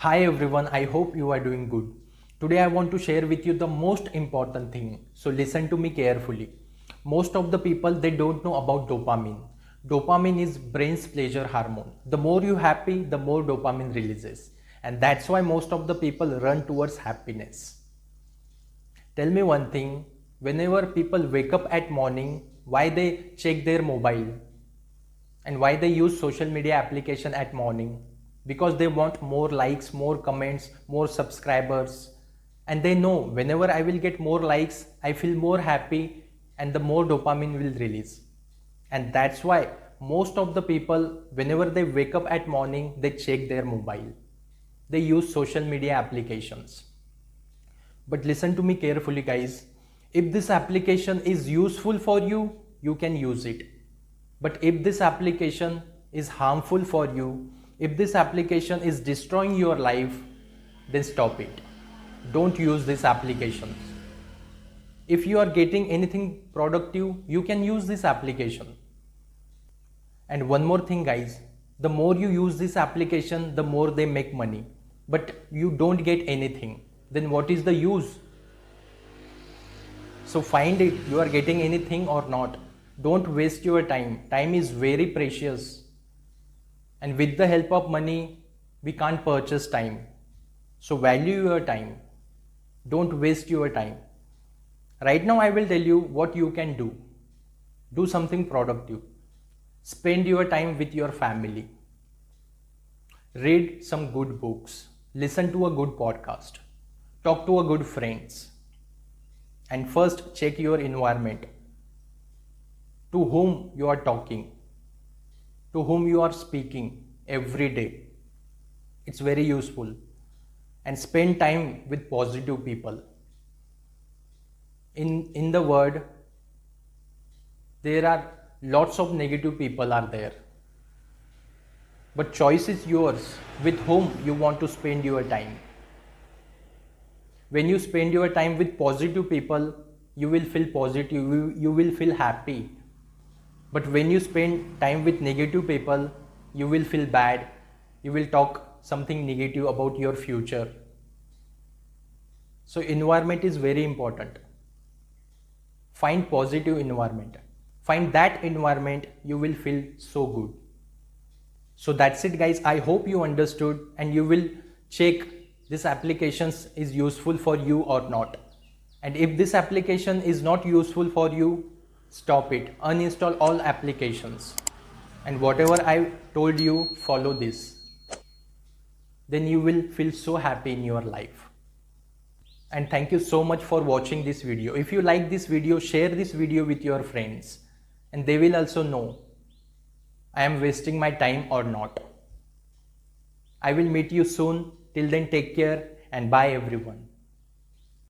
Hi everyone, I hope you are doing good. Today I want to share with you the most important thing. So listen to me carefully. Most of the people they don't know about dopamine. Dopamine is brain's pleasure hormone. The more you happy, the more dopamine releases. And that's why most of the people run towards happiness. Tell me one thing, whenever people wake up at morning, why they check their mobile? And why they use social media application at morning? Because they want more likes, more comments, more subscribers, and they know whenever I will get more likes I feel more happy and the more dopamine will release. And that's why most of the people whenever they wake up at morning they check their mobile, they use social media applications. But listen to me carefully guys, if this application is useful for you, you can use it. But if this application is harmful for you, if this application is destroying your life, then stop it. Don't use these applications. If you are getting anything productive, you can use this application. And one more thing guys, the more you use this application, the more they make money. But you don't get anything. Then what is the use? So find it, you are getting anything or not. Don't waste your time. Time is very precious. And with the help of money, we can't purchase time. So value your time. Don't waste your time. Right now I will tell you what you can do. Do something productive. Spend your time with your family. Read some good books. Listen to a good podcast. Talk to a good friends. And first check your environment. To whom you are talking, to whom you are speaking every day. It's very useful. And spend time with positive people. In the world, there are lots of negative people are there. But choice is yours with whom you want to spend your time. When you spend your time with positive people, you will feel positive, you will feel happy. But when you spend time with negative people, you will feel bad. You will talk something negative about your future. So environment is very important. Find positive environment. Find that environment, you will feel so good. So that's it guys. I hope you understood and you will check this application is useful for you or not. And if this application is not useful for you, stop it. Uninstall all applications. And whatever I told you, follow this. Then you will feel so happy in your life. And thank you so much for watching this video. If you like this video, share this video with your friends. And they will also know I am wasting my time or not. I will meet you soon. Till then, take care and bye everyone.